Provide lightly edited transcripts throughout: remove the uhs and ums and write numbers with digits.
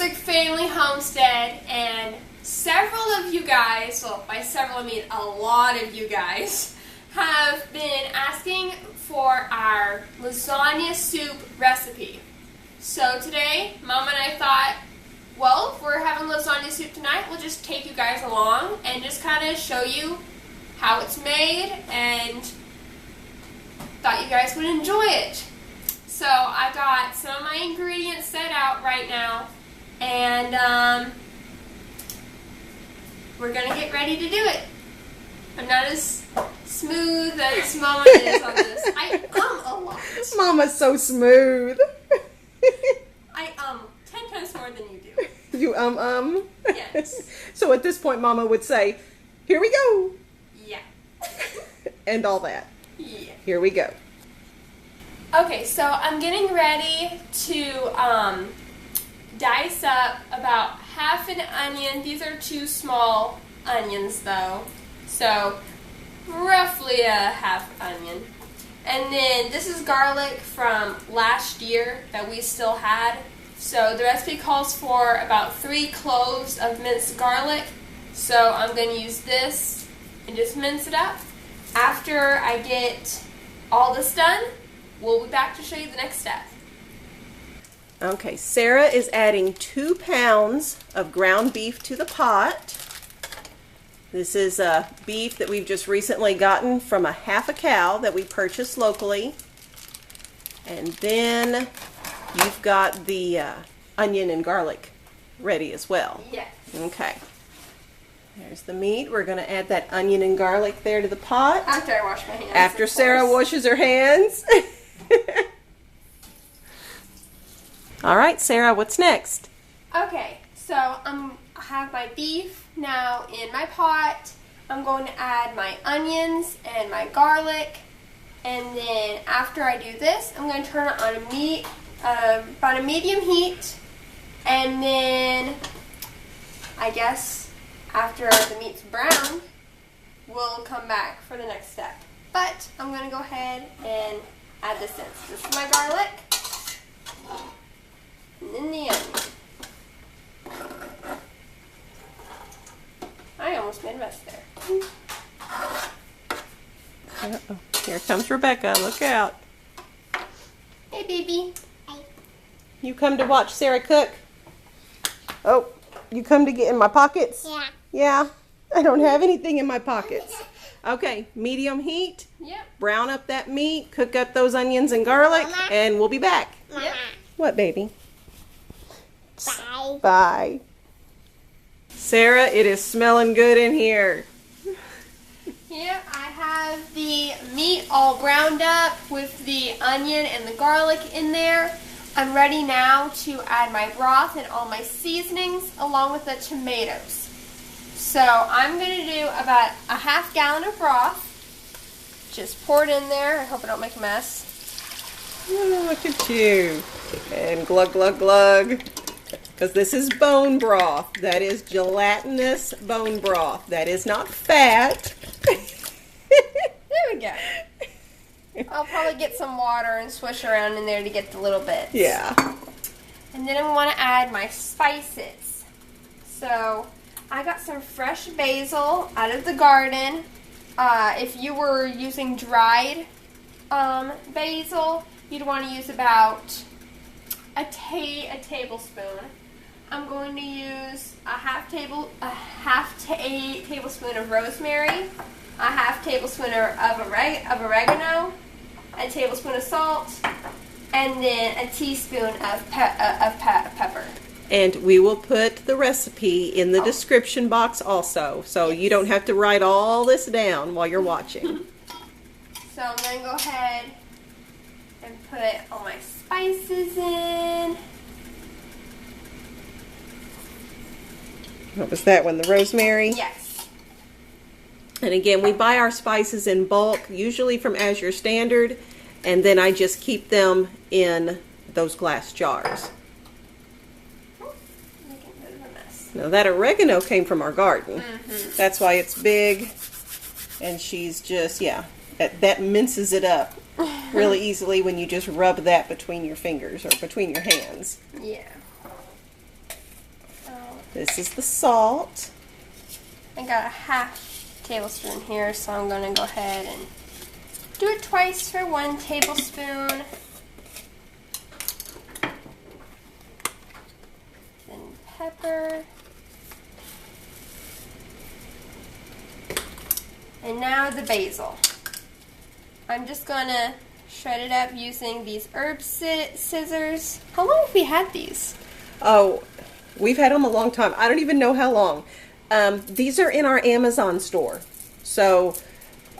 Ozark Family Homestead, and several of you guys, well, by several I mean a lot of you guys, have been asking for our lasagna soup recipe. So today, Mom and I thought, well, if we're having lasagna soup tonight, we'll just take you guys along and just kind of show you how it's made, and thought you guys would enjoy it. So I got some of my ingredients set out right now, and we're going to get ready to do it. I'm not as smooth as Mama is on this. I a lot. Mama's so smooth. I 10 times more than you do. You Yes. So at this point, Mama would say, "Here we go." Yeah. And all that. Yeah. Here we go. Okay, so I'm getting ready to dice up about half an onion. These are 2 small onions though, so roughly a half onion. And then this is garlic from last year that we still had. So the recipe calls for about 3 cloves of minced garlic. So I'm going to use this and just mince it up. After I get all this done, we'll be back to show you the next step. Okay, Sarah is adding 2 pounds of ground beef to the pot. This is beef that we've just recently gotten from a half a cow that we purchased locally. And then you've got the onion and garlic ready as well. Yes. Okay. There's the meat. We're going to add that onion and garlic there to the pot. After I wash my hands. After Sarah washes her hands. All right, Sarah, what's next? Okay, so I have my beef now in my pot. I'm going to add my onions and my garlic, and then after I do this, I'm going to turn it on about a medium heat, and then I guess after the meat's brown, we'll come back for the next step. But I'm going to go ahead and add this in. So this is my garlic. And then the onion. I almost made a mess there. Uh-oh. Here comes Rebekah. Look out. Hey, baby. Hey. You come to watch Sarah cook? Oh, you come to get in my pockets? Yeah. Yeah. I don't have anything in my pockets. Okay, medium heat. Yep. Brown up that meat. Cook up those onions and garlic. Mama. And we'll be back. Yep. What, baby? Bye. Bye. Sarah, it is smelling good in here. Here I have the meat all browned up with the onion and the garlic in there. I'm ready now to add my broth and all my seasonings along with the tomatoes. So I'm going to do about a half gallon of broth. Just pour it in there. I hope I don't make a mess. Oh, look at you. And glug, glug, glug. Because this is bone broth. That is gelatinous bone broth. That is not fat. There we go. I'll probably get some water and swish around in there to get the little bits. Yeah. And then I want to add my spices. So I got some fresh basil out of the garden. If you were using dried basil, you'd want to use about a tablespoon. I'm going to use a half tablespoon of rosemary, a half tablespoon of oregano, a tablespoon of salt, and then a teaspoon of pepper. And we will put the recipe in the description box also, so you don't have to write all this down while you're watching. So I'm going to go ahead and put all my spices in. What was that one? The rosemary? Yes. And again, we buy our spices in bulk, usually from As Your Standard, and then I just keep them in those glass jars. Making a bit of a mess. Now that oregano came from our garden. Mm-hmm. That's why it's big, and she's just, yeah, that minces it up really easily when you just rub that between your fingers or between your hands. Yeah. This is the salt. I got a half tablespoon here, so I'm going to go ahead and do it twice for 1 tablespoon. Then pepper. And now the basil. I'm just going to shred it up using these herb scissors. How long have we had these? Oh, we've had them a long time. I don't even know how long. These are in our Amazon store. So,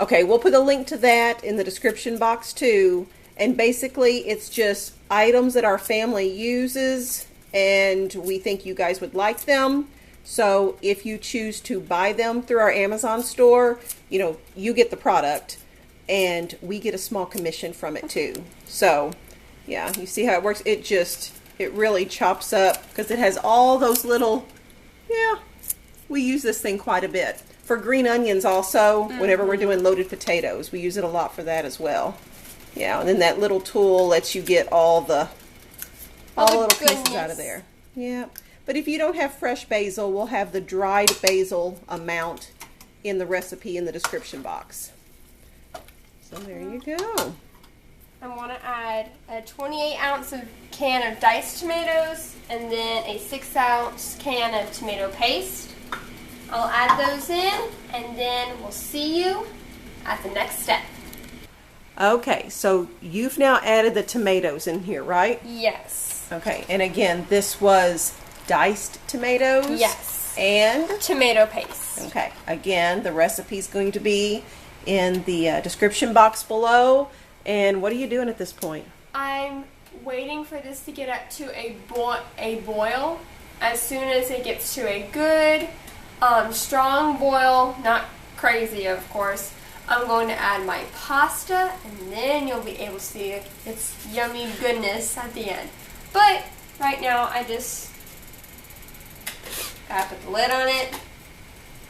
okay, we'll put a link to that in the description box too. And basically, it's just items that our family uses, and we think you guys would like them. So, if you choose to buy them through our Amazon store, you know, you get the product, and we get a small commission from it too. So, yeah, you see how it works? It really chops up because it has all those little, yeah, we use this thing quite a bit. For green onions also, whenever we're doing loaded potatoes, we use it a lot for that as well. Yeah, and then that little tool lets you get all the little pieces out of there. Yeah, but if you don't have fresh basil, we'll have the dried basil amount in the recipe in the description box. So there you go. I want to add a 28-ounce can of diced tomatoes and then a 6-ounce can of tomato paste. I'll add those in, and then we'll see you at the next step. Okay, so you've now added the tomatoes in here, right? Yes. Okay, and again, this was diced tomatoes? Yes. And? Tomato paste. Okay, again, the recipe is going to be in the description box below. And what are you doing at this point? I'm waiting for this to get up to a boil. As soon as it gets to a good, strong boil, not crazy of course, I'm going to add my pasta, and then you'll be able to see its yummy goodness at the end. But right now, I just gotta put the lid on it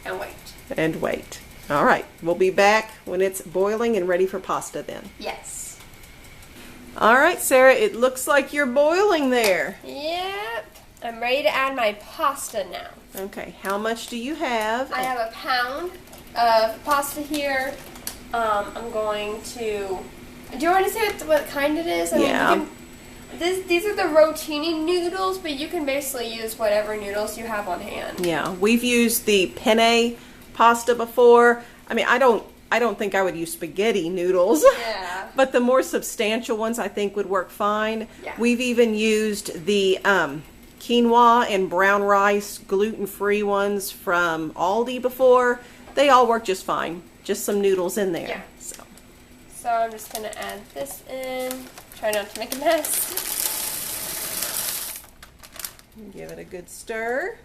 and wait. And wait. All right, we'll be back when it's boiling and ready for pasta then. Yes. All right, Sarah, it looks like you're boiling there. Yep. I'm ready to add my pasta now. Okay, how much do you have? I have a pound of pasta here. I'm going to... Do you want to say what kind it is? Yeah. These are the rotini noodles, but you can basically use whatever noodles you have on hand. Yeah, we've used the penne pasta before. I mean, I don't think I would use spaghetti noodles. Yeah. But the more substantial ones I think would work fine. Yeah. We've even used the quinoa and brown rice gluten-free ones from Aldi before. They all work just fine. Just some noodles in there. Yeah. So I'm just going to add this in. Try not to make a mess. Give it a good stir.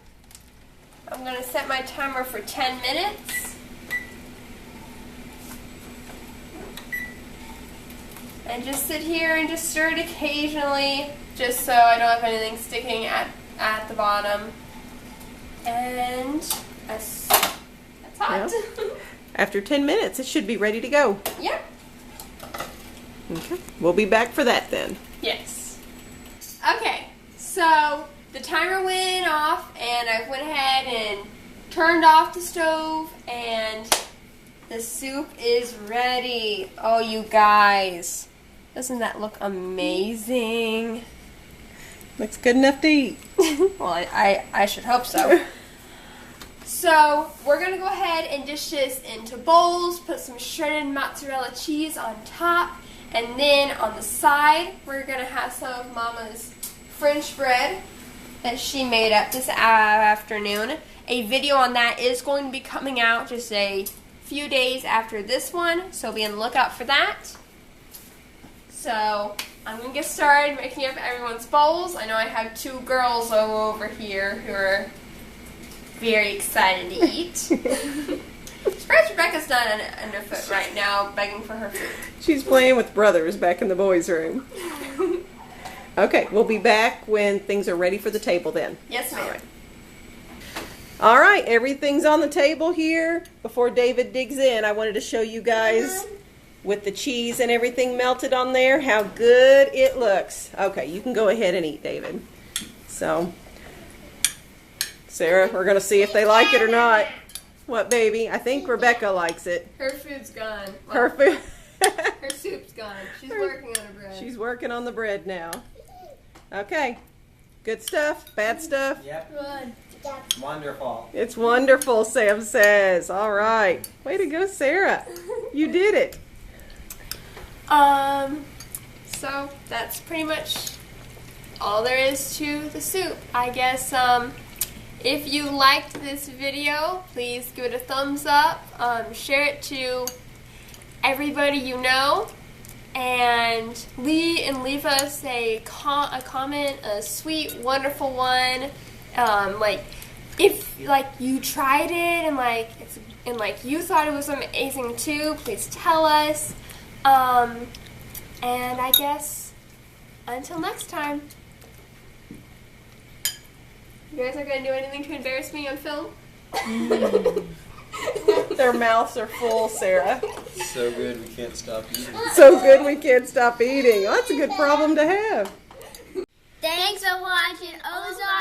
I'm going to set my timer for 10 minutes. And just sit here and just stir it occasionally, just so I don't have anything sticking at the bottom. And that's hot. Yeah. After 10 minutes, it should be ready to go. Yep. Okay, we'll be back for that then. Yes. Okay, so the timer went off, and I went ahead and turned off the stove, and the soup is ready. Oh, you guys. Doesn't that look amazing? Looks good enough to eat. Well, I should hope so. So, we're going to go ahead and dish this into bowls, put some shredded mozzarella cheese on top, and then on the side, we're going to have some of Mama's French bread that she made up this afternoon. A video on that is going to be coming out just a few days after this one, so be on the lookout for that. So, I'm going to get started making up everyone's bowls. I know I have 2 girls over here who are very excited to eat. Surprised Rebekah's not underfoot right now, begging for her food. She's playing with brothers back in the boys' room. Okay, we'll be back when things are ready for the table then. Yes, ma'am. All right, everything's on the table here. Before David digs in, I wanted to show you guys with the cheese and everything melted on there how good it looks. Okay, you can go ahead and eat, David. So Sarah, we're going to see if they like it or not. What, baby? I think Rebekah likes it. Her food's gone. Well, Her food. her soup's gone. She's working on her bread. She's working on the bread now. Okay. Good stuff? Bad stuff? Yep. Good. Wonderful. It's wonderful, Sam says. All right. Way to go, Sarah. You did it. So that's pretty much all there is to the soup. I guess, if you liked this video, please give it a thumbs up, share it to everybody you know, and leave us a comment, a sweet, wonderful one. If you tried it and you thought it was amazing too, please tell us. And I guess until next time. You guys aren't going to do anything to embarrass me on film? Their mouths are full, Sarah. So good we can't stop eating. So good we can't stop eating. Oh, that's a good problem to have. Thanks for watching Ozark.